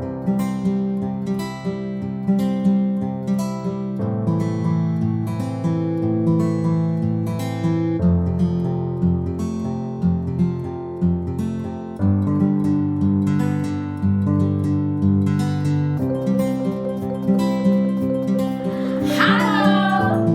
Halo,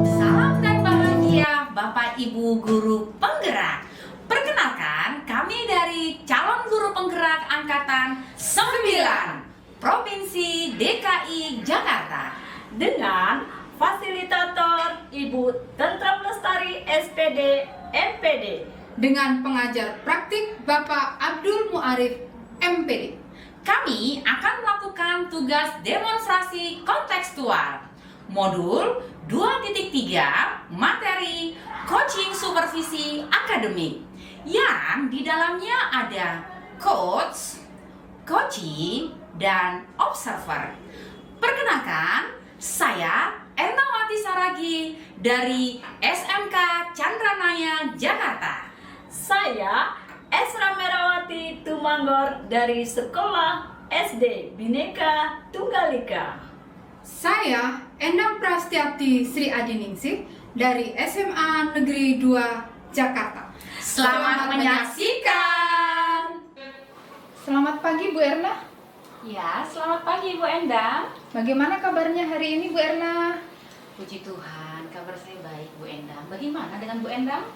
salam dan bahagia Bapak Ibu Guru Penggerak. Perkenalkan, kami dari calon guru penggerak angkatan 9 Provinsi DKI Jakarta. Dengan fasilitator Ibu Tentram Lestari SPD MPD. Dengan pengajar praktik Bapak Abdul Muarif MPD. Kami akan melakukan tugas demonstrasi kontekstual modul 2.3 materi coaching supervisi akademik yang di dalamnya ada coach, coaching, dan observer. Perkenalkan, saya Ernawati Saragi dari SMK Chandranaya Jakarta. Saya Esra Merawati Tumanggor dari Sekolah SD Bhinneka Tunggal Ika. Saya Endang Prastiati Sri Adiningsih dari SMA Negeri 2 Jakarta. Selamat menyaksikan. Selamat pagi Bu Erna. Ya, selamat pagi Bu Endang. Bagaimana kabarnya hari ini Bu Erna? Puji Tuhan, kabar saya baik Bu Endang. Bagaimana dengan Bu Endang?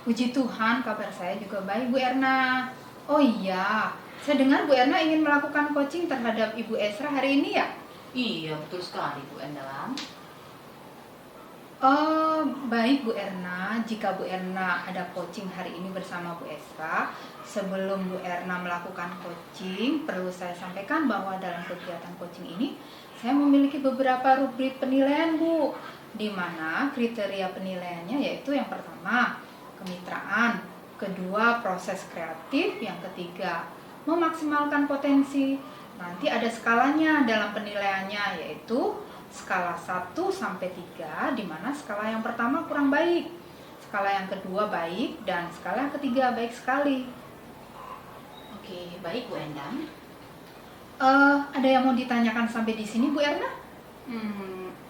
Puji Tuhan, kabar saya juga baik Bu Erna. Oh iya, saya dengar Bu Erna ingin melakukan coaching terhadap Ibu Esra hari ini ya? Iya, betul sekali Bu Endang. Oh, baik Bu Erna. Jika Bu Erna ada coaching hari ini bersama Bu Esra, sebelum Bu Erna melakukan coaching, perlu saya sampaikan bahwa dalam kegiatan coaching ini, saya memiliki beberapa rubrik penilaian Bu, di mana kriteria penilaiannya yaitu yang pertama, kemitraan, kedua proses kreatif, yang ketiga memaksimalkan potensi. Nanti ada skalanya dalam penilaiannya yaitu skala 1 sampai 3, di mana skala yang pertama kurang baik, skala yang kedua baik, dan skala yang ketiga baik sekali. Oke, baik Bu Endang. Ada yang mau ditanyakan sampai di sini Bu Erna?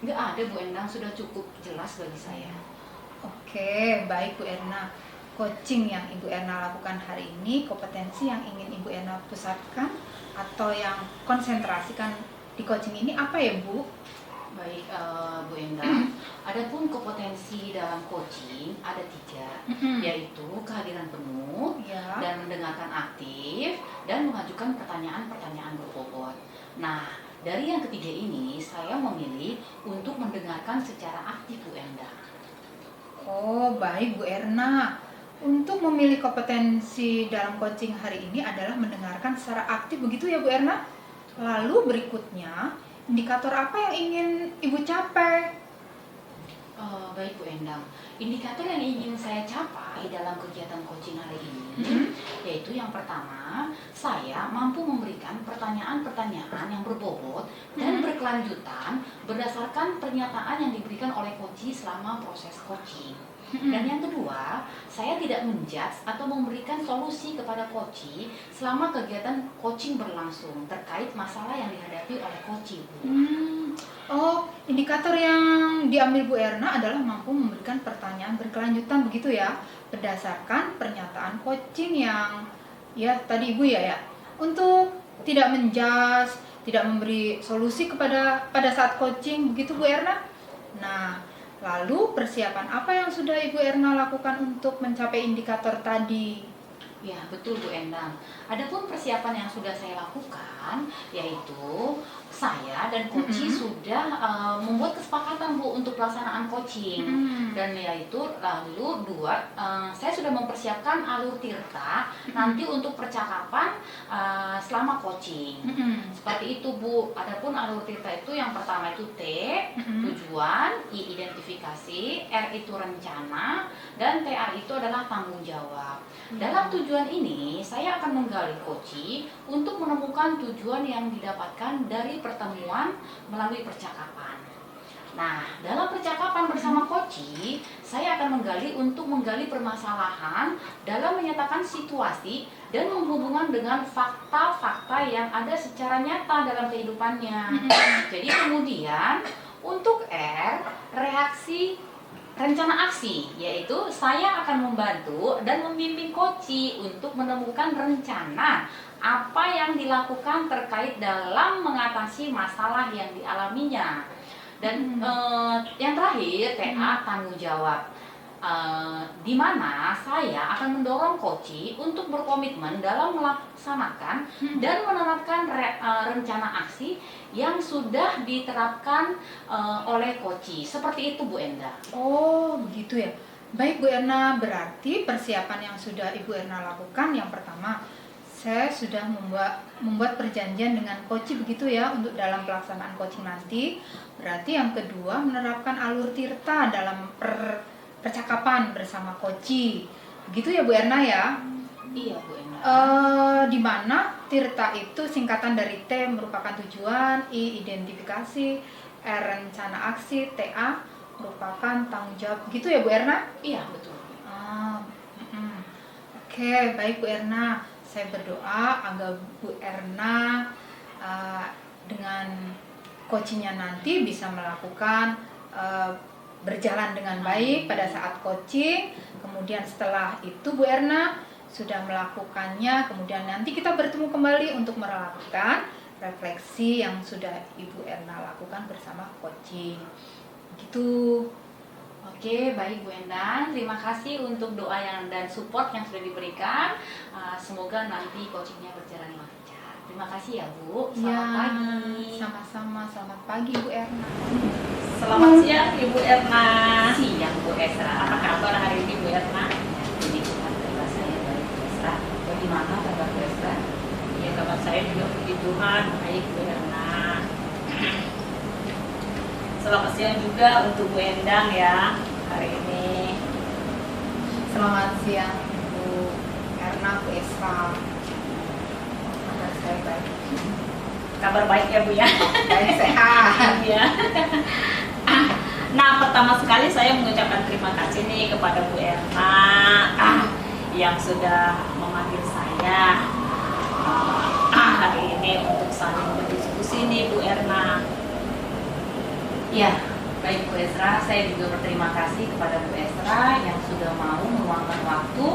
Nggak ada Bu Endang, sudah cukup jelas bagi saya. Oke, baik Bu Erna. Coaching yang Ibu Erna lakukan hari ini, kompetensi yang ingin Ibu Erna pusatkan atau yang konsentrasikan di coaching ini apa ya Bu? Baik Bu Endang, adapun kompetensi dalam coaching ada 3, yaitu kehadiran penuh, Ya. dan mendengarkan aktif, dan mengajukan pertanyaan-pertanyaan berbobot. Nah, dari yang ketiga ini saya memilih untuk mendengarkan secara aktif Bu Endang. Oh, baik Bu Erna. Untuk memilih kompetensi dalam coaching hari ini adalah mendengarkan secara aktif, begitu ya Bu Erna? Lalu berikutnya, indikator apa yang ingin Ibu capai? Baik Bu Endang, indikator yang ingin saya capai dalam kegiatan coaching hari ini yaitu yang pertama, saya mampu memberikan pertanyaan-pertanyaan yang berbobot dan berkelanjutan berdasarkan pernyataan yang diberikan oleh coach selama proses coaching. Dan yang kedua, saya tidak menjudge atau memberikan solusi kepada coach selama kegiatan coaching berlangsung terkait masalah yang dihadapi oleh coach, Bu. Oh, indikator yang diambil Bu Erna adalah mampu memberikan pertanyaan berkelanjutan, begitu ya, berdasarkan pernyataan coaching yang ya tadi Ibu ya. Untuk tidak menjudge, tidak memberi solusi pada saat coaching, begitu Bu Erna. Nah, lalu persiapan apa yang sudah Ibu Erna lakukan untuk mencapai indikator tadi? Ya, betul Bu Endang. Adapun persiapan yang sudah saya lakukan yaitu saya dan coach sudah membuat kesepakatan Bu untuk pelaksanaan coaching. Dan yaitu lalu saya sudah mempersiapkan alur tirta nanti untuk percakapan selama coaching. Seperti itu Bu. Adapun alur tirta itu yang pertama itu T, tujuan, I identifikasi, R itu rencana, dan TA itu adalah tanggung jawab. Dalam tujuan ini, saya akan menggali coach untuk menemukan tujuan yang didapatkan dari pertemuan melalui percakapan. Nah, dalam percakapan bersama Koci, saya akan menggali permasalahan dalam menyatakan situasi dan menghubungkan dengan fakta-fakta yang ada secara nyata dalam kehidupannya. Jadi kemudian untuk R, reaksi rencana aksi, yaitu saya akan membantu dan membimbing Koci untuk menemukan rencana apa yang dilakukan terkait dalam mengatasi masalah yang dialaminya. Dan yang terakhir, TA tanggung jawab, di mana saya akan mendorong Koci untuk berkomitmen dalam melaksanakan dan menerapkan rencana aksi yang sudah diterapkan oleh Koci. Seperti itu, Bu Enda. Oh, begitu ya. Baik Bu Erna, berarti persiapan yang sudah Ibu Erna lakukan, yang pertama, saya sudah membuat perjanjian dengan Koci begitu ya untuk dalam pelaksanaan coaching nanti. Berarti yang kedua, menerapkan alur tirta dalam percakapan bersama Koci. Begitu ya Bu Erna ya? Iya, Bu Erna. Di mana tirta itu singkatan dari T merupakan tujuan, I identifikasi, R rencana aksi, TA merupakan tanggung jawab. Gitu ya Bu Erna? Iya, betul. Oke, baik Bu Erna. Saya berdoa agar Bu Erna dengan coachingnya nanti bisa melakukan berjalan dengan baik pada saat coaching. Kemudian setelah itu Bu Erna sudah melakukannya, kemudian nanti kita bertemu kembali untuk melakukan refleksi yang sudah Ibu Erna lakukan bersama coaching. Gitu. Oke, baik Bu Endang. Terima kasih untuk doa dan support yang sudah diberikan. Semoga nanti coachingnya berjalan lancar. Terima kasih ya Bu. Selamat pagi. Sama-sama. Selamat pagi Bu Erna. Selamat siang Ibu Erna. Siang Bu Esra. Apa kabar hari ini Bu Erna? Jadi kabar saya baik Bu Esra. Bagaimana kabar Bu Esra? Ya, kabar saya juga puji Tuhan baik Bu Erna. Selamat siang juga untuk Bu Endang ya hari ini. Selamat siang Bu Erna, Bu Esra. Kabar saya baik. Kabar baik ya Bu ya. Baik, sehat. Ya. Nah, pertama sekali saya mengucapkan terima kasih nih kepada Bu Erna yang sudah memanggil saya hari ini untuk saling berdiskusi nih Bu Erna. Ya, baik Bu Esra. Saya juga berterima kasih kepada Bu Esra yang sudah mau meluangkan waktu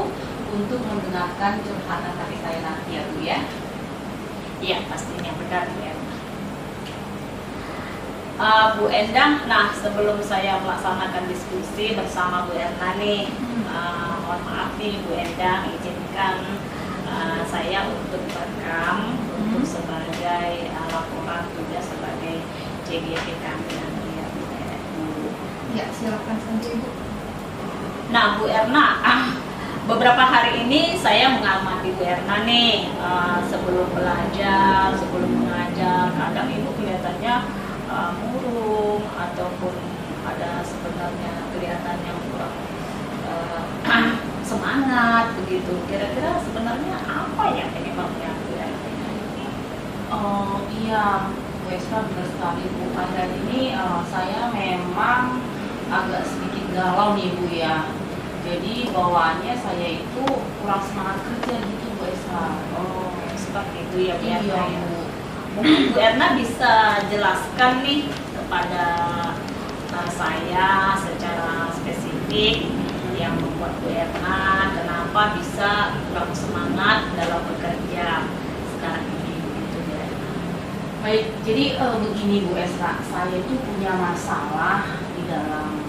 untuk mendengarkan curhatan hati saya nanti ya Bu ya. Iya, pastinya benar Bu Erna. Bu Endang, nah sebelum saya melaksanakan diskusi bersama Bu Erna nih, mohon maaf nih Bu Endang, izinkan saya untuk merekam untuk sebagai laporan tugas sebagai CGT kami nanti ya Bu. Ya, silakan saja Ibu. Nah Bu Erna, beberapa hari ini saya mengamati Bu Erna nih, sebelum belajar, sebelum mengajar, kadang Ibu kelihatannya murung ataupun ada sebenarnya kelihatan yang kurang semangat begitu. Kira-kira sebenarnya apa ya penyebabnya Bu Erna ini? Oh iya, Bu Esra benar sekali Bu. Akhir ini saya memang agak sedikit galau nih Bu ya. Jadi bawaannya saya itu kurang semangat kerja gitu Bu Esra. Oh, seperti itu ya Bu Iya Erna ya. Bu. Mungkin Bu Erna bisa jelaskan nih kepada saya secara spesifik yang membuat Bu Erna kenapa bisa kurang semangat dalam bekerja sekarang ini gitu Bu Erna. Baik, jadi begini Bu Esra, saya itu punya masalah di dalam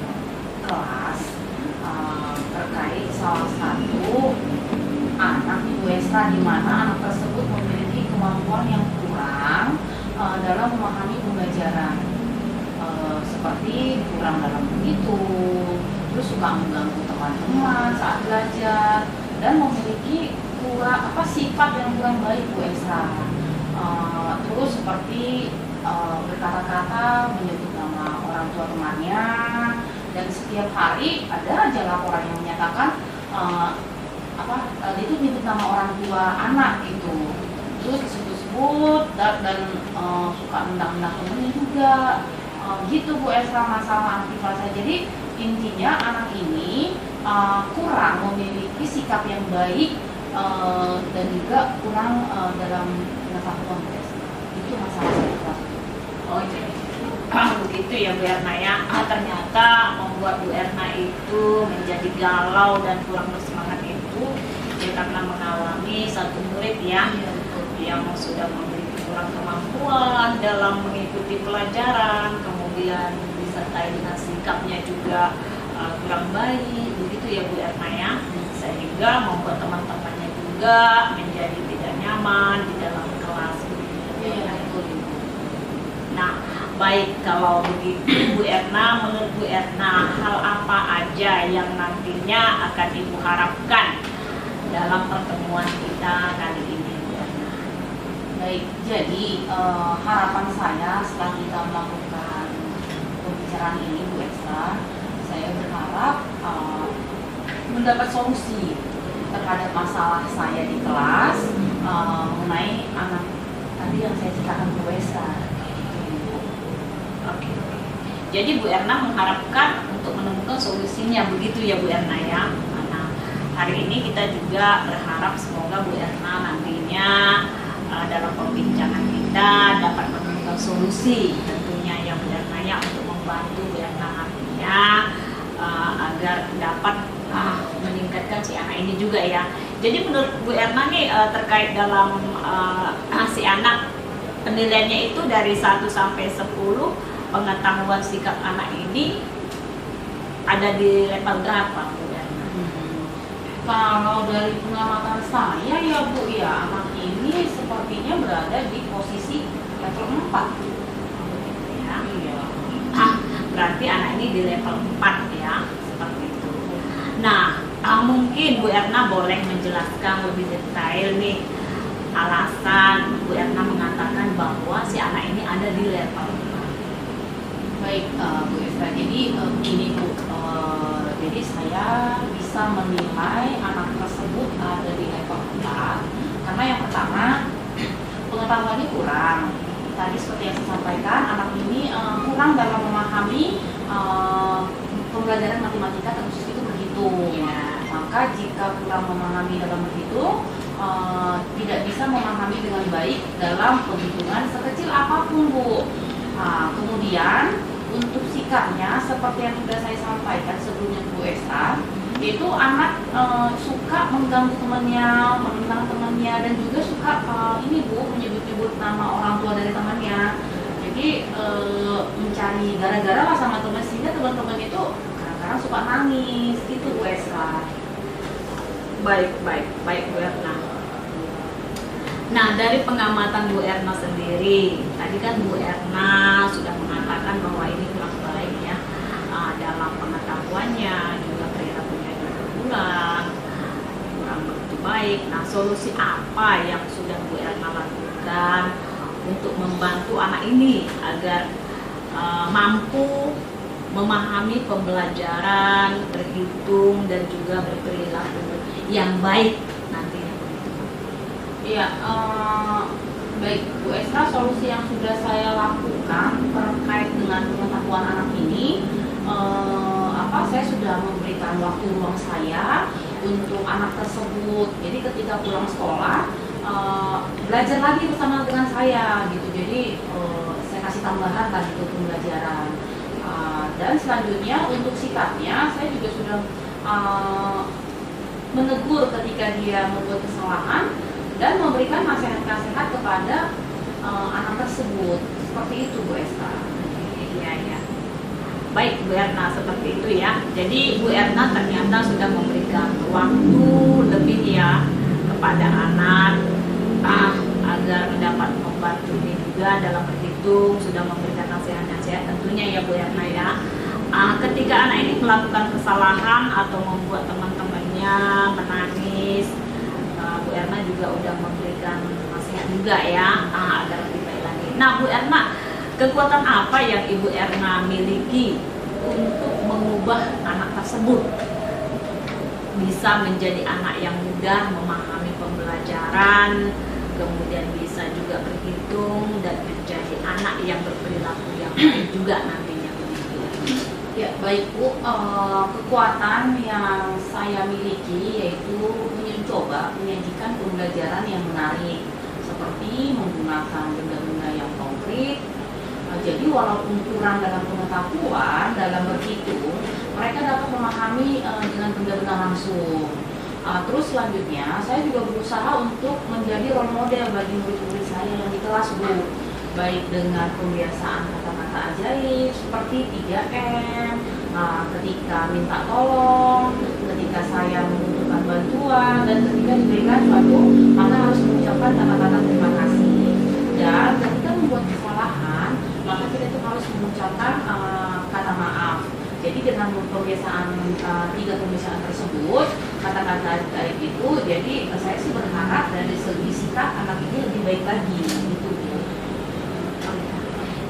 kelas terkait salah satu anak Bu Esra, di mana anak tersebut memiliki kemampuan yang kurang dalam memahami pembelajaran, seperti kurang dalam menghitung, terus suka mengganggu teman-teman saat belajar, dan memiliki sifat yang kurang baik Bu Esra. Terus seperti berkata-kata menyebut nama orang tua temannya, dan setiap hari ada aja laporan yang menyatakan dia itu menyebut nama orang tua anak gitu, terus disebut-sebut dan suka nendang-nendang temennya juga, gitu Bu Esra masalah anak di kelas saya. Jadi intinya anak ini kurang memiliki sikap yang baik dan juga kurang dalam pengetahuan Bu Esra. Itu masalah saya di kelas. Oh jadi begitu ya Bu Erna ya. Ternyata membuat Bu Erna itu menjadi galau dan kurang bersemangat itu ya karena mengalami satu murid ya yang sudah memiliki kurang kemampuan dalam mengikuti pelajaran, kemudian disertai dengan sikapnya juga kurang baik, begitu ya Bu Erna ya, sehingga membuat teman-temannya juga menjadi tidak nyaman di dalam kelas. Nah, baik kalau begitu Bu Erna, menurut Bu Erna hal apa aja yang nantinya akan Ibu harapkan dalam pertemuan kita kali ini Bu Erna? Baik, jadi harapan saya setelah kita melakukan pembicaraan ini Bu Esra, saya berharap mendapat solusi terhadap masalah saya di kelas mengenai anak tadi yang saya ceritakan Bu Esra. Oke. Jadi Bu Erna mengharapkan untuk menemukan solusinya, begitu ya Bu Erna ya. Nah, hari ini kita juga berharap semoga Bu Erna nantinya dalam pembincangan kita dapat menemukan solusi tentunya ya Bu Erna ya, untuk membantu Bu Erna nantinya agar dapat meningkatkan si anak ini juga ya. Jadi menurut Bu Erna nih terkait dalam si anak, penilaiannya itu dari 1 sampai 10, pengetahuan sikap anak ini ada di level berapa Bu Erna? Kalau dari pengamatan saya ya Bu ya, anak ini sepertinya berada di posisi level 4. Ya. Iya. Berarti anak ini di level 4 ya, seperti itu. Nah, mungkin Bu Erna boleh menjelaskan lebih detail nih alasan Bu Erna mengatakan bahwa si anak ini ada di level 4. Baik Bu Esra, jadi begini Bu, jadi saya bisa menilai anak tersebut ada di level 4 karena yang pertama pengetahuannya kurang. Tadi seperti yang saya sampaikan, anak ini kurang dalam memahami pembelajaran matematika terkhusus itu berhitung. Ya. Maka jika kurang memahami dalam berhitung, tidak bisa memahami dengan baik dalam penghitungan sekecil apapun Bu. Kemudian untuk sikapnya seperti yang sudah saya sampaikan sebelumnya Bu Esra, yaitu anak suka mengganggu temannya, menentang temannya, dan juga suka ini Bu menyebut-nyebut nama orang tua dari temannya. Jadi mencari gara-gara lah sama teman, sehingga teman-teman itu kadang-kadang suka nangis gitu Bu Esra. Baik Bu Erna. Nah, dari pengamatan Bu Erna sendiri, tadi kan Bu Erna sudah mengatakan bahwa ini kurang baik ya, dalam pengetahuannya, juga perilakunya juga kurang begitu baik. Nah, solusi apa yang sudah Bu Erna lakukan untuk membantu anak ini agar mampu memahami pembelajaran, berhitung, dan juga berperilaku yang baik nantinya? Iya, baik Bu Esra, solusi yang sudah saya lakukan terkait dengan pengetahuan anak ini, saya sudah memberikan waktu ruang saya untuk anak tersebut. Jadi ketika pulang sekolah, belajar lagi bersama dengan saya gitu. Jadi saya kasih tambahan tadi untuk pembelajaran. Dan selanjutnya untuk sikapnya, saya juga sudah menegur ketika dia membuat kesalahan dan memberikan nasihat-nasihat kepada anak tersebut. Seperti itu Bu Esra. Iya. Baik Bu Erna, seperti itu ya. Jadi Bu Erna ternyata sudah memberikan waktu lebih ya kepada anak agar dapat membantu ini juga dalam berhitung, sudah memberikan nasihat-nasihat tentunya ya Bu Erna ya. Ketika anak ini melakukan kesalahan atau membuat teman-temannya menangis, Bu Erna juga udah memberikan nasihat juga ya agar lebih baik lagi. Nah Bu Erna, kekuatan apa yang Ibu Erna miliki untuk mengubah anak tersebut bisa menjadi anak yang mudah memahami pembelajaran, kemudian bisa juga berhitung dan menjadi anak yang berperilaku yang juga nantinya begitu. Ya, baik Bu. Kekuatan yang saya miliki yaitu mencoba menyajikan pembelajaran yang menarik, seperti menggunakan benda-benda yang konkret. Jadi walaupun kurang dalam pengetahuan, dalam berhitung, mereka dapat memahami dengan benda-benda langsung. Terus selanjutnya, saya juga berusaha untuk menjadi role model bagi murid-murid saya yang di kelas Bu, baik dengan pembiasaan kata-kata ajaib seperti 3M, ketika minta tolong, ketika saya membutuhkan bantuan, dan ketika diberikan suatu, maka harus mengucapkan kata-kata terima kasih. Dan ketika membuat kesalahan, maka kita itu harus mengucapkan kata maaf. Jadi dengan pembiasaan 3 pembiasaan tersebut, kata-kata ajaib itu, jadi saya sih berharap dari segi sikap anak ini lebih baik lagi gitu.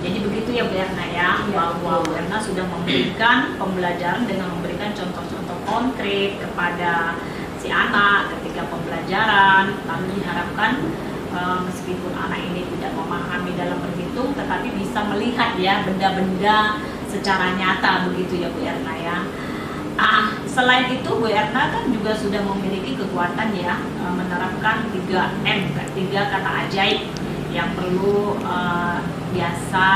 Jadi begitu ya Bu Erna ya, bahwa Bu Erna sudah memberikan pembelajaran dengan memberikan contoh-contoh konkret kepada si anak ketika pembelajaran. Lalu diharapkan meskipun anak ini tidak memahami dalam berhitung, tetapi bisa melihat ya benda-benda secara nyata begitu ya Bu Erna ya. Selain itu Bu Erna kan juga sudah memiliki kekuatan ya menerapkan 3M, 3 kata ajaib yang perlu biasa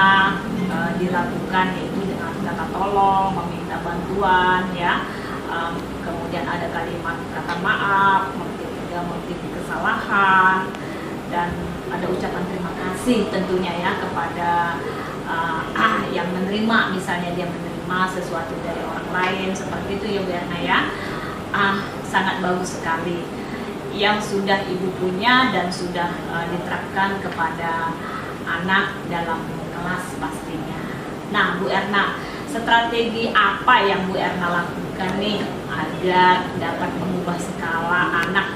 dilakukan, yaitu dengan kata tolong, meminta bantuan ya, kemudian ada kalimat kata maaf, motif kesalahan, dan ada ucapan terima kasih tentunya ya kepada yang menerima, misalnya dia menerima sesuatu dari orang lain seperti itu ya Bu Erna ya. Sangat bagus sekali yang sudah ibu punya dan sudah diterapkan kepada anak dalam kelas pastinya. Nah Bu Erna, strategi apa yang Bu Erna lakukan nih agar dapat mengubah skala anak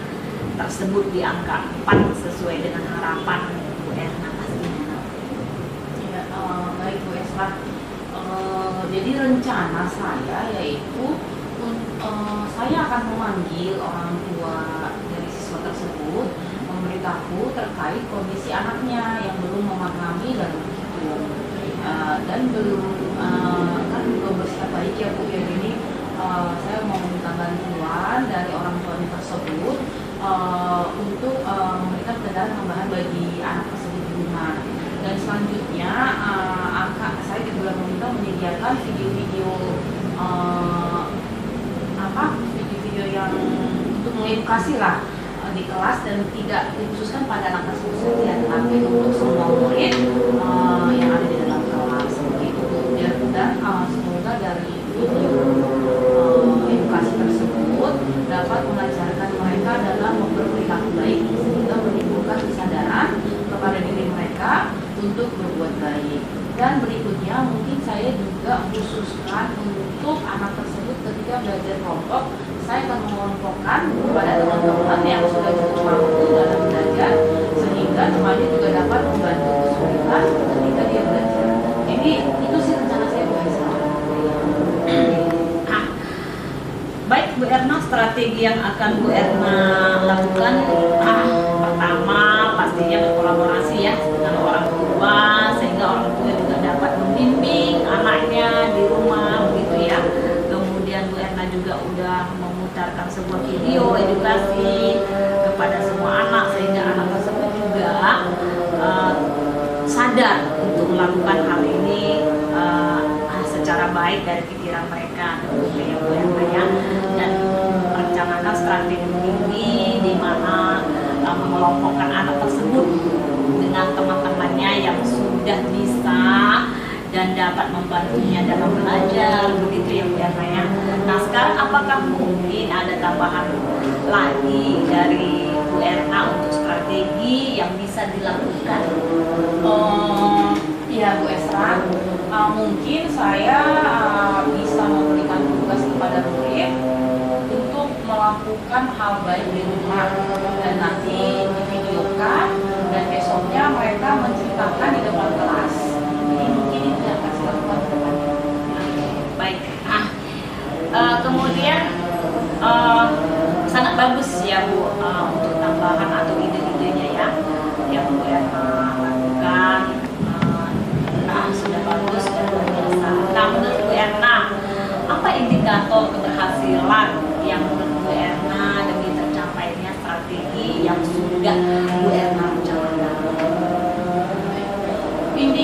tersebut di angka 4 sesuai dengan harapan Bu Erna pastinya? Ya, baik Bu Esra. Jadi rencana saya yaitu saya akan memanggil orang tua dari siswa tersebut, memberitahu terkait kondisi anaknya yang belum memahami dalam berhitung dan belum kan belum bersikap baik ya Bu ya. Jadi saya mau meminta bantuan dari orang tua tersebut untuk memberikan pendampingan tambahan bagi anak tersebut di rumah. Dan selanjutnya saya juga meminta menyediakan video-video video-video yang untuk mengedukasi lah di kelas, dan tidak dikhususkan pada anak tersebut saja, tetapi untuk semua murid yang ada di dalam kelas begitu. Dan semoga dari video edukasi tersebut dapat mengajarkan mereka dalam berperilaku baik, sehingga menimbulkan kesadaran kepada diri mereka untuk berbuat baik. Dan berikutnya mungkin saya juga khususkan untuk anak tersebut ketika belajar kelompok, saya akan mengelompokkan kepada teman-teman yang sudah cukup mampu dalam belajar, sehingga temannya juga dapat membantu kesulitan ketika dia belajar. Jadi itu sih rencana saya Bu Esra. Baik Bu Erna, strategi yang akan Bu Erna lakukan pertama pastinya berkolaborasi ya dengan orang tua, sehingga orang tua juga dapat membimbing anaknya di rumah begitu ya. Kemudian Bu Erna juga udah memutarkan sebuah video edukasi kepada semua anak, sehingga anak tersebut juga sadar untuk melakukan hal ini secara baik dari pikiran mereka tentunya ya Bu Erna ya. Dan merencanakan strategi ini di mana mengelompokkan anak tersebut dengan teman-temannya yang sudah bisa dan dapat membantunya dalam belajar begitu ya Bu Erna ya. Nah sekarang apakah mungkin ada tambahan lagi dari Bu Erna untuk strategi yang bisa dilakukan? Ya Bu Esra, mungkin saya bisa memberikan tugas kepada murid untuk melakukan hal baik di rumah, dan nanti divideokan, dan besoknya mereka menceritakan di depan kelas. Jadi mungkin itu yang akan saya lakukan ke depannya. Baik. Kemudian sangat bagus ya Bu untuk tambahan atau ide-idenya ya yang Bu Erna lakukan. Sudah bagus.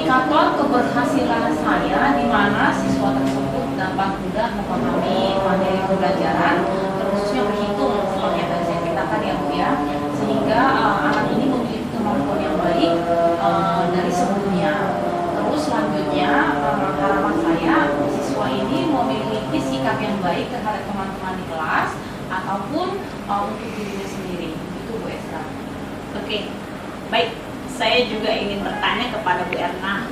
indikator keberhasilan saya di mana siswa tersebut dapat mudah memahami materi pembelajaran, terkhususnya berhitung seperti yang tadi saya ceritakan ya Bu ya, sehingga anak ini memiliki kemampuan yang baik dari sebelumnya. Terus selanjutnya harapan saya siswa ini memiliki sikap yang baik terhadap teman-teman di kelas ataupun untuk dirinya sendiri. Itu Bu Esra. Oke, baik. Saya juga ingin bertanya kepada Bu Erna,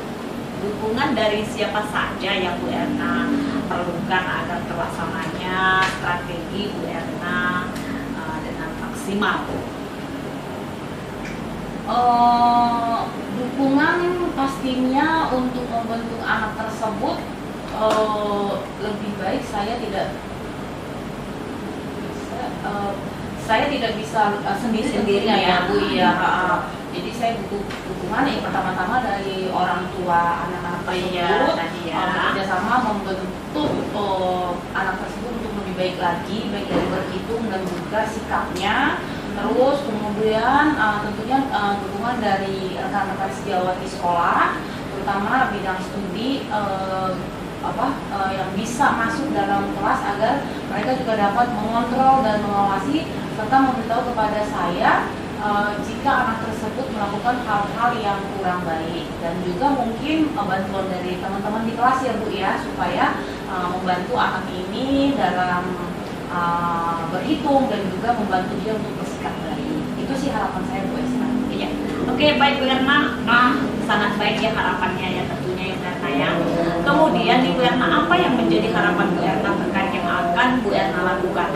dukungan dari siapa saja yang Bu Erna perlukan agar terlaksananya strategi Bu Erna dengan maksimal? Dukungan pastinya untuk membentuk anak tersebut lebih baik saya tidak bisa sendiri ya Bu ya. Jadi saya butuh dukungan yang pertama-tama dari orang tua anak-anak tersebut, bekerjasama membentuk anak tersebut untuk lebih baik lagi, baik dari berhitung dan juga sikapnya. Terus kemudian tentunya dukungan dari rekan-rekan sejawat di sekolah, terutama bidang studi yang bisa masuk dalam kelas agar mereka juga dapat mengontrol dan mengawasi serta memberitahu kepada saya jika anak tersebut melakukan hal-hal yang kurang baik, dan juga mungkin bantuan dari teman-teman di kelas ya Bu ya, supaya membantu anak ini dalam berhitung dan juga membantu dia untuk bersikap baik. Itu sih harapan saya Bu Esra. Iya. Oke, baik Bu Erna. Sangat baik ya harapannya ya tentunya ya Bu Erna ya. Kemudian di Bu Erna, apa yang menjadi harapan Bu Erna terkait yang akan Bu Erna lakukan?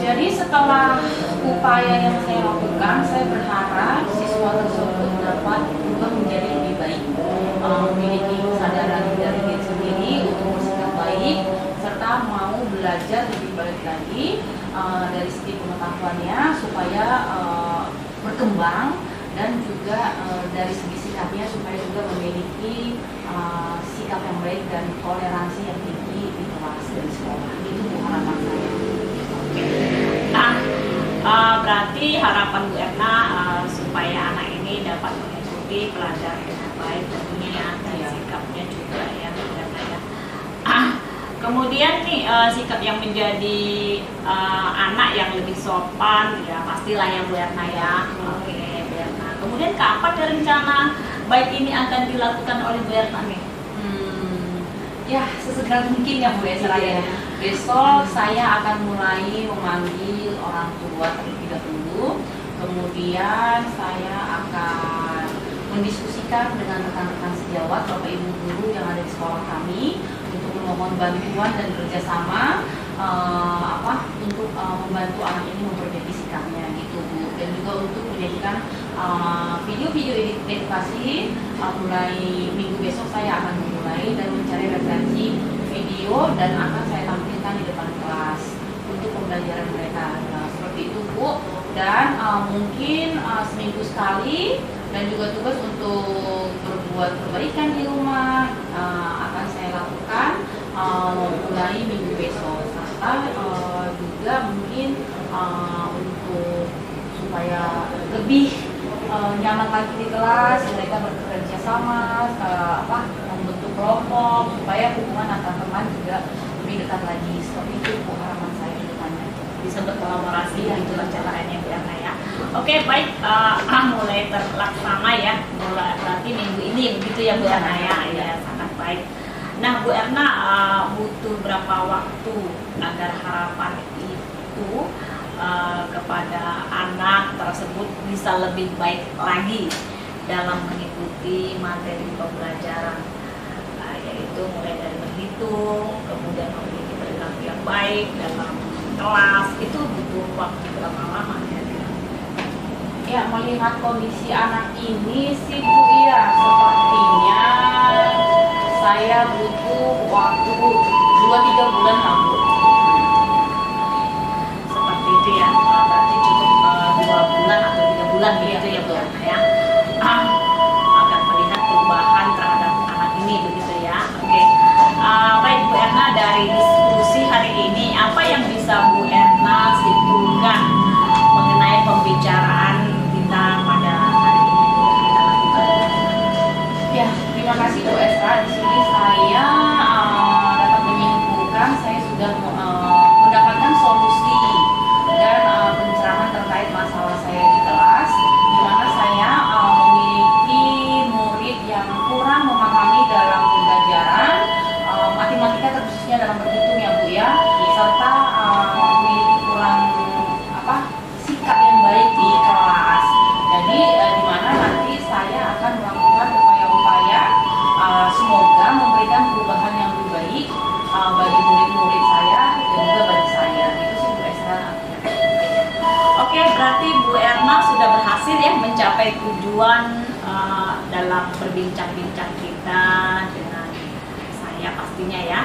Jadi setelah upaya yang saya lakukan, saya berharap siswa tersebut dapat berubah menjadi lebih baik, memiliki kesadaran dari diri sendiri untuk bersikap baik, serta mau belajar lebih baik lagi dari segi pengetahuannya supaya berkembang, dan juga dari segi sikapnya supaya juga memiliki sikap yang baik dan toleransi yang tinggi di kelas dan sekolah. Itu harapan saya. Berarti harapan Bu Erna supaya anak ini dapat mengikuti pelajaran dengan baik tentunya dan sikapnya juga ya Bu Erna ya. Kemudian nih sikap yang menjadi anak yang lebih sopan ya pastilah ya Bu Erna ya. Oke Bu Erna. Kemudian kapan rencana baik ini akan dilakukan oleh Bu Erna nih? Ya, sesegera mungkin ya Bu Esra ya. Besok saya akan mulai memanggil orang tua terlebih dahulu. Kemudian saya akan mendiskusikan dengan rekan-rekan sejawat, Bapak Ibu guru yang ada di sekolah kami untuk memohon bantuan dan kerjasama untuk membantu anak ini memperbaiki sikapnya gitu Bu. Dan juga untuk menjadikan video-video edukasi mulai minggu besok saya akan memulai dan mencari referensi video dan akan saya tampilkan di depan kelas untuk pembelajaran mereka. Nah, seperti itu Bu. Dan mungkin seminggu sekali, dan juga tugas untuk berbuat perbaikan di rumah akan saya lakukan mulai minggu besok, serta juga mungkin untuk supaya lebih nyaman lagi di kelas, mereka bekerja sama, membentuk kelompok supaya hubungan antar teman juga lebih dekat lagi. Seperti itu Bu harapan saya ke depannya. Bisa berkolaborasi ya, itulah caranya Bu Erna ya. Oke, baik, mulai terlaksana ya. Berarti minggu ini begitu ya Bu Erna ya. Ya, sangat baik. Nah Bu Erna butuh berapa waktu agar harapan itu kepada anak tersebut bisa lebih baik lagi dalam mengikuti materi pembelajaran, yaitu mulai dari berhitung, kemudian memiliki perilaku yang baik dalam kelas, itu butuh waktu berapa lama ya? Ya, melihat kondisi anak ini sih Bu ya, sepertinya saya butuh waktu 2-3 bulan lah Bu. Seperti itu ya, berarti cukup 2 bulan atau 3 bulan begitu ya Bu ya. Akan melihat perubahan terhadap anak ini begitu ya. Oke. Baik Bu Erna, dari diskusi hari ini apa yang bisa Bu Erna simpulkan mengenai pembicaraan kita pada hari ini kita lakukan? terima kasih Bu Esra. Di sini saya dapat menyimpulkan saya sudah mendapatkan solusi dan pencerahan terkait masalah saya di kelas, di mana saya memiliki murid yang kurang memahami dalam pembelajaran matematika, terkhususnya dalam berhitung ya Bu ya, serta memiliki kurang sikap yang baik di kelas. Jadi di mana nanti saya akan melakukan upaya-upaya semoga memberikan perubahan yang lebih baik bagi murid-murid saya dan juga bagi saya. Itu sih Bu Esra. Oke, berarti Bu Erna sudah berhasil ya mencapai tujuan dalam berbincang-bincang kita dengan saya pastinya ya.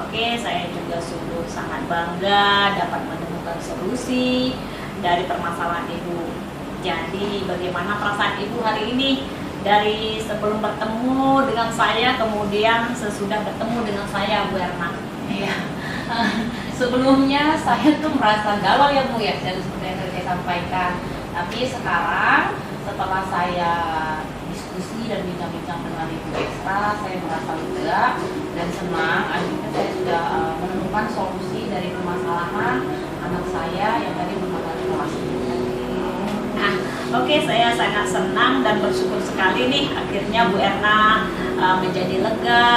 Oke, saya juga sungguh sangat bangga dapat menemukan solusi dari permasalahan Ibu. Jadi bagaimana perasaan Ibu hari ini dari sebelum bertemu dengan saya, kemudian sesudah bertemu dengan saya, Bu Erna? Iya. Sebelumnya saya tuh merasa galau ya Bu ya, seperti yang tadi saya sampaikan. Tapi sekarang setelah saya diskusi dan bincang-bincang dengan Ibu Esra, saya merasa lega dan senang. Akhirnya saya sudah menemukan solusi dari permasalahan anak saya yang tadi mengalami kelas. Nah, oke, saya sangat senang dan bersyukur sekali nih akhirnya Bu Erna menjadi lega.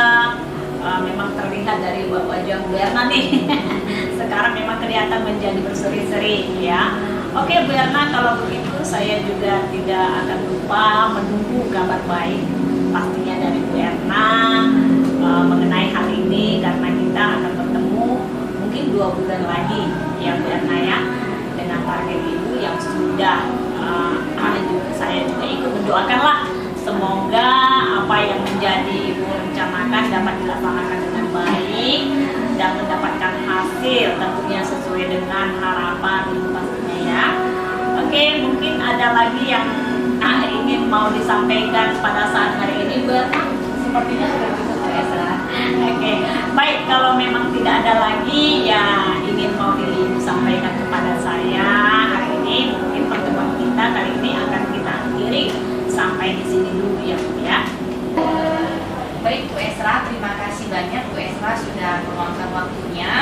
Memang terlihat dari wajah Bu Erna nih sekarang memang kelihatan menjadi berseri-seri ya. Oke Bu Erna, kalau begitu saya juga tidak akan lupa menunggu kabar baik pastinya dari Bu Erna mengenai hal ini, karena kita akan bertemu mungkin 2 bulan lagi ya Bu Erna ya, dengan target Ibu yang sudah saya juga ikut mendoakanlah semoga apa yang menjadi Ibu rencanakan dapat dilaksanakan dengan baik dan mendapatkan hasil tentunya sesuai dengan harapan Ibu pastinya ya. Oke, mungkin ada lagi yang ingin mau disampaikan pada saat hari ini Bu Erna? Sepertinya sudah cukup Bu Esra. Oke, baik, kalau memang tidak ada lagi ya ingin mau Ibu sampaikan kepada saya hari ini, mungkin pertemuan kita kali ini akan kita akhiri sampai di sini dulu ya Bu ya. Baik Bu Esra, terima kasih banyak Bu Esra sudah meluangkan waktunya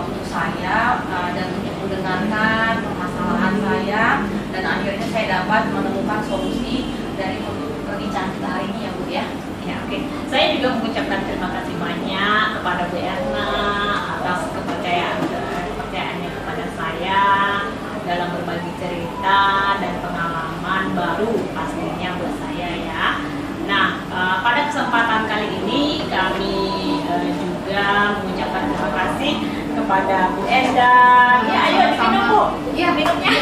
untuk saya dan untuk mendengarkan permasalahan saya, dan akhirnya saya dapat menemukan solusi dari perbincangan kita hari ini ya Bu ya. Ya, oke. Saya juga mengucapkan terima kasih banyak kepada Bu Erna atas kepercayaannya kepada saya dalam berbagi cerita dan pengalaman baru pastinya buat saya ya. Nah, pada kesempatan kali ini kami juga mengucapkan terima kasih kepada Bu Endang. Ya, ayo diminum Bu. Iya, minumnya.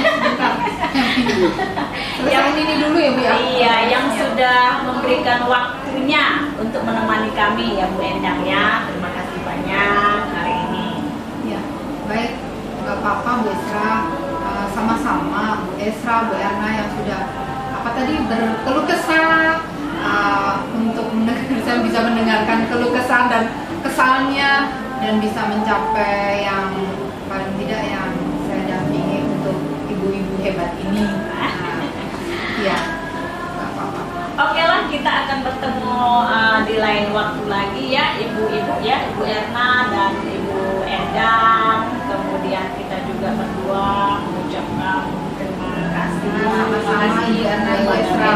Yang ini dulu ya Bu ya. Iya, yang sudah memberikan waktunya untuk menemani kami ya Bu Endang ya. Terima kasih banyak hari ini. Ya, baik, nggak apa-apa Bu Esra, sama-sama Bu Esra, Bu Erna yang sudah berkeluh kesah untuk saya bisa mendengarkan keluh kesah dan kesalnya dan bisa mencapai yang paling tidak yang saya dampingi untuk ibu-ibu hebat ini. Ya, nggak apa-apa. Oke lah, kita akan bertemu di lain waktu lagi ya ibu-ibu ya, Ibu Erna dan Ibu Endang. Kemudian kita juga berdua mengucapkan terima kasih. Sama-sama Ibu Erna, Ibu Esra.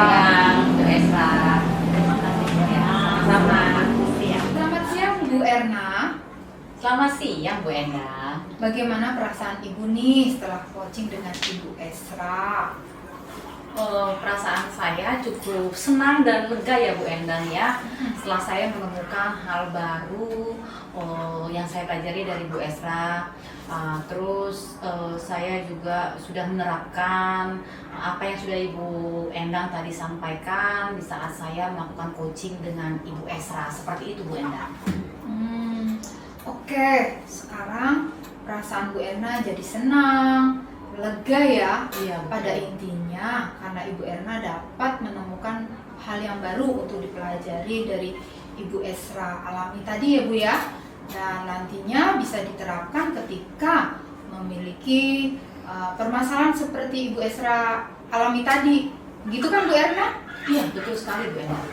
Bu Esra. Terima kasih ya. Selamat siang. Selamat siang Bu Erna. Selamat siang Bu Endang. Bagaimana perasaan Ibu nih setelah coaching dengan Ibu Esra? Perasaan saya cukup senang dan lega ya Bu Endang ya, setelah saya menemukan hal baru yang saya pelajari dari Bu Esra. Terus saya juga sudah menerapkan apa yang sudah Ibu Endang tadi sampaikan di saat saya melakukan coaching dengan Ibu Esra. Seperti itu Bu Endang. Oke, sekarang perasaan Bu Erna jadi senang, lega ya. Iya, Pada intinya karena Ibu Erna dapat menemukan hal yang baru untuk dipelajari dari Ibu Esra alami tadi ya Bu ya. Dan nantinya bisa diterapkan ketika memiliki permasalahan seperti Ibu Esra alami tadi. Gitu kan Bu Erna? Iya betul sekali Bu Endang.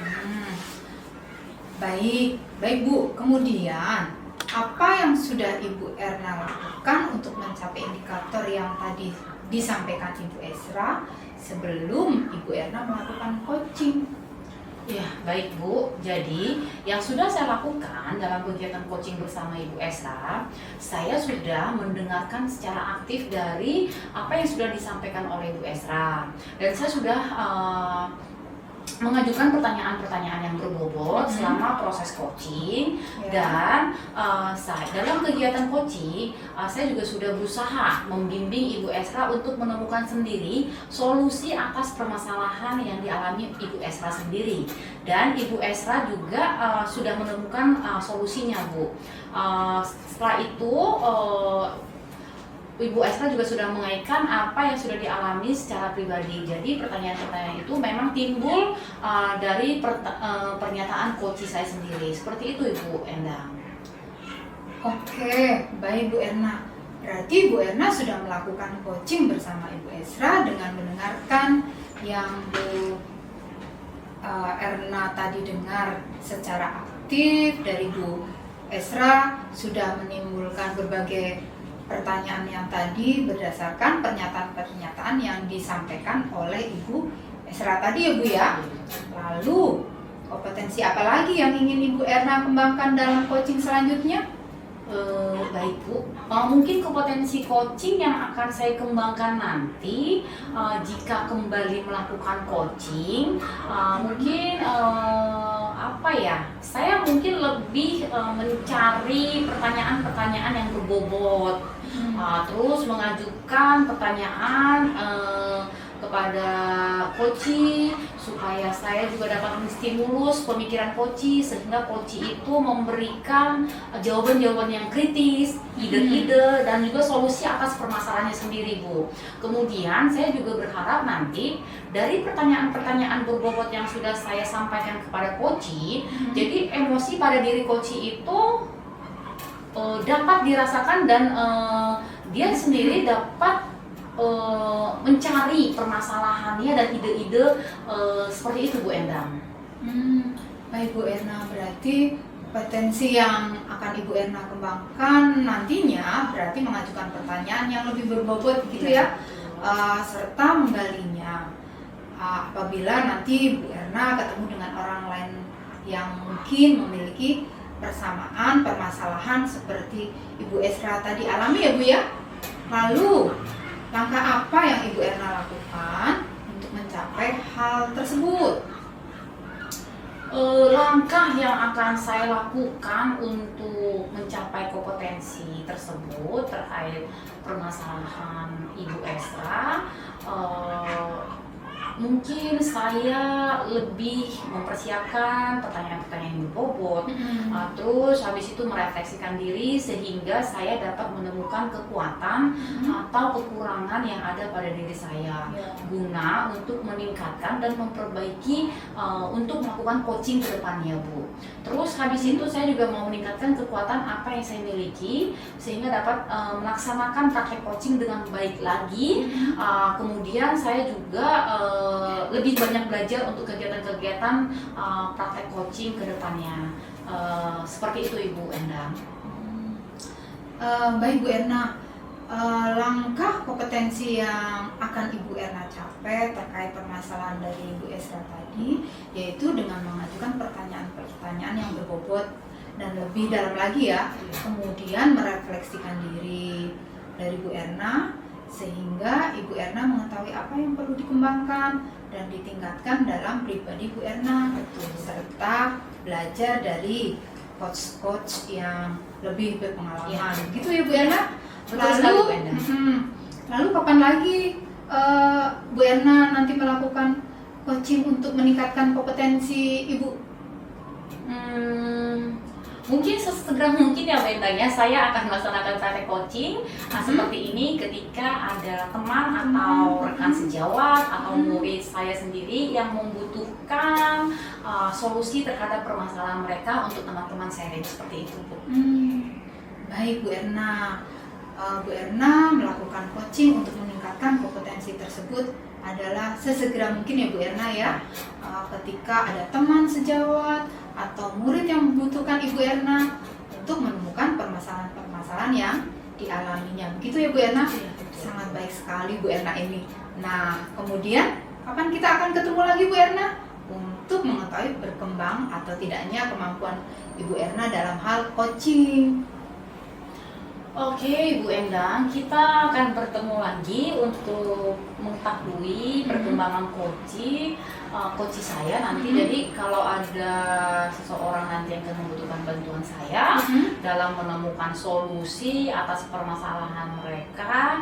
Baik, baik Bu. Kemudian, apa yang sudah Ibu Erna lakukan untuk mencapai indikator yang tadi disampaikan Ibu Esra sebelum Ibu Erna melakukan coaching? Ya, baik Bu. Jadi, yang sudah saya lakukan dalam kegiatan coaching bersama Ibu Esra, saya sudah mendengarkan secara aktif dari apa yang sudah disampaikan oleh Ibu Esra. Dan saya sudah mengajukan pertanyaan-pertanyaan yang berbobot selama proses coaching. Dan saya dalam kegiatan coaching saya juga sudah berusaha membimbing Ibu Esra untuk menemukan sendiri solusi atas permasalahan yang dialami Ibu Esra sendiri, dan Ibu Esra juga sudah menemukan solusinya Bu. Setelah itu Ibu Esra juga sudah mengaitkan apa yang sudah dialami secara pribadi. Jadi pertanyaan-pertanyaan itu memang timbul dari pernyataan coach saya sendiri. Seperti itu Ibu Endang. Oke, baik Bu Erna. Berarti Bu Erna sudah melakukan coaching bersama Ibu Esra dengan mendengarkan yang Bu Erna tadi dengar secara aktif dari Bu Esra, sudah menimbulkan berbagai pertanyaan yang tadi berdasarkan pernyataan-pernyataan yang disampaikan oleh Ibu Esra tadi ya Bu ya. Lalu kompetensi apa lagi yang ingin Ibu Erna kembangkan dalam coaching selanjutnya? Baik Bu, mungkin kompetensi coaching yang akan saya kembangkan nanti jika kembali melakukan coaching, mungkin apa ya? Saya mungkin lebih mencari pertanyaan-pertanyaan yang berbobot, terus mengajukan pertanyaan kepada coach supaya saya juga dapat menstimulus pemikiran coach, sehingga coach itu memberikan jawaban-jawaban yang kritis, ide-ide dan juga solusi atas permasalahannya sendiri Bu. Kemudian saya juga berharap nanti dari pertanyaan-pertanyaan berbobot yang sudah saya sampaikan kepada coach, jadi emosi pada diri coach itu dapat dirasakan dan dia sendiri dapat mencari permasalahannya dan ide-ide seperti itu Bu Endang. Baik Bu Erna, berarti potensi yang akan Ibu Erna kembangkan nantinya berarti mengajukan pertanyaan yang lebih berbobot gitu ya, serta menggalinya. Apabila nanti Bu Erna ketemu dengan orang lain yang mungkin memiliki persamaan permasalahan seperti Ibu Esra tadi alami ya Bu ya. Lalu langkah apa yang Ibu Erna lakukan untuk mencapai hal tersebut? Langkah yang akan saya lakukan untuk mencapai kompetensi tersebut terkait permasalahan Ibu Esra, mungkin saya lebih mempersiapkan pertanyaan-pertanyaan yang berbobot, terus habis itu merefleksikan diri sehingga saya dapat menemukan kekuatan atau kekurangan yang ada pada diri saya, guna untuk meningkatkan dan memperbaiki untuk melakukan coaching ke depannya Bu. Terus habis itu saya juga mau meningkatkan kekuatan apa yang saya miliki sehingga dapat melaksanakan praktek coaching dengan baik lagi. Kemudian saya juga lebih banyak belajar untuk kegiatan-kegiatan praktek coaching ke depannya. Seperti itu Ibu Endang. Baik Bu Erna, langkah kompetensi yang akan Ibu Erna capai terkait permasalahan dari Ibu Esra tadi, yaitu dengan mengajukan pertanyaan-pertanyaan yang berbobot dan lebih dalam lagi ya, kemudian merefleksikan diri dari Bu Erna sehingga Ibu Erna mengetahui apa yang perlu dikembangkan dan ditingkatkan dalam pribadi Bu Erna, serta belajar dari coach-coach yang lebih berpengalaman. Gitu ya Bu Erna. Lalu kapan lagi Bu Erna nanti melakukan coaching untuk meningkatkan kompetensi Ibu? Mungkin sesegera mungkin ya Bu Endang ya, saya akan melaksanakan praktek coaching seperti ini ketika ada teman atau rekan sejawat atau murid saya sendiri yang membutuhkan solusi terhadap permasalahan mereka untuk teman-teman sharing seperti itu Bu. Baik Bu Erna. Bu Erna melakukan coaching untuk meningkatkan kompetensi tersebut adalah sesegera mungkin ya Bu Erna ya. Ketika ada teman sejawat atau murid yang membutuhkan Ibu Erna untuk menemukan permasalahan-permasalahan yang dialaminya. Begitu ya Bu Erna? Sangat baik sekali Bu Erna ini. Nah, kemudian kapan kita akan ketemu lagi Bu Erna? Untuk mengetahui berkembang atau tidaknya kemampuan Ibu Erna dalam hal coaching. Oke Ibu Endang, kita akan bertemu lagi untuk mengetahui perkembangan coaching saya nanti. Jadi kalau ada seseorang nanti yang akan membutuhkan bantuan saya dalam menemukan solusi atas permasalahan mereka,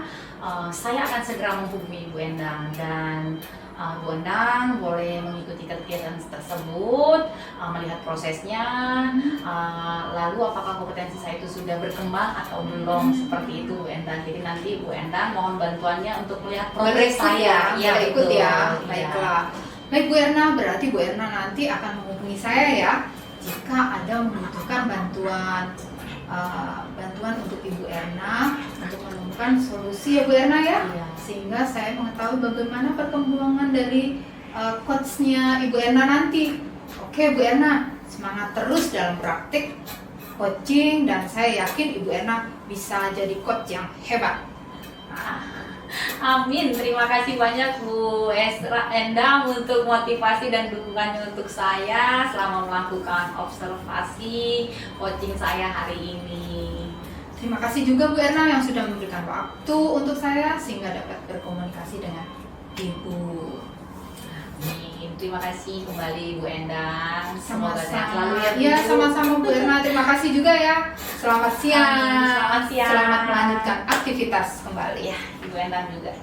saya akan segera menghubungi Ibu Endang, dan Bu Endang boleh mengikuti kegiatan tersebut, melihat prosesnya, lalu apakah kompetensi saya itu sudah berkembang atau belum, seperti itu Bu Endang. Jadi nanti Bu Endang mohon bantuannya untuk melihat progres saya. Ya, ikut ya. Iya. Baiklah. Baik Bu Erna, berarti Bu Erna nanti akan menghubungi saya ya jika ada membutuhkan bantuan untuk Ibu Erna untuk menemukan solusi ya Bu Erna ya. Iya. Sehingga saya mengetahui bagaimana perkembangan dari coachnya Ibu Erna nanti. Oke Bu Erna, semangat terus dalam praktik coaching, dan saya yakin Ibu Erna bisa jadi coach yang hebat. Amin, terima kasih banyak Bu Endang untuk motivasi dan dukungannya untuk saya selama melakukan observasi coaching saya hari ini. Terima kasih juga Bu Erna yang sudah memberikan waktu untuk saya sehingga dapat berkomunikasi dengan Ibu. Amin, terima kasih kembali Bu Endang. Semoga sehat selalu Sama-sama. ya Bu. Iya, sama-sama Bu Erna. Terima kasih juga ya. Selamat siang. Selamat siang. Selamat melanjutkan aktivitas kembali. Ya, Ibu Endang juga.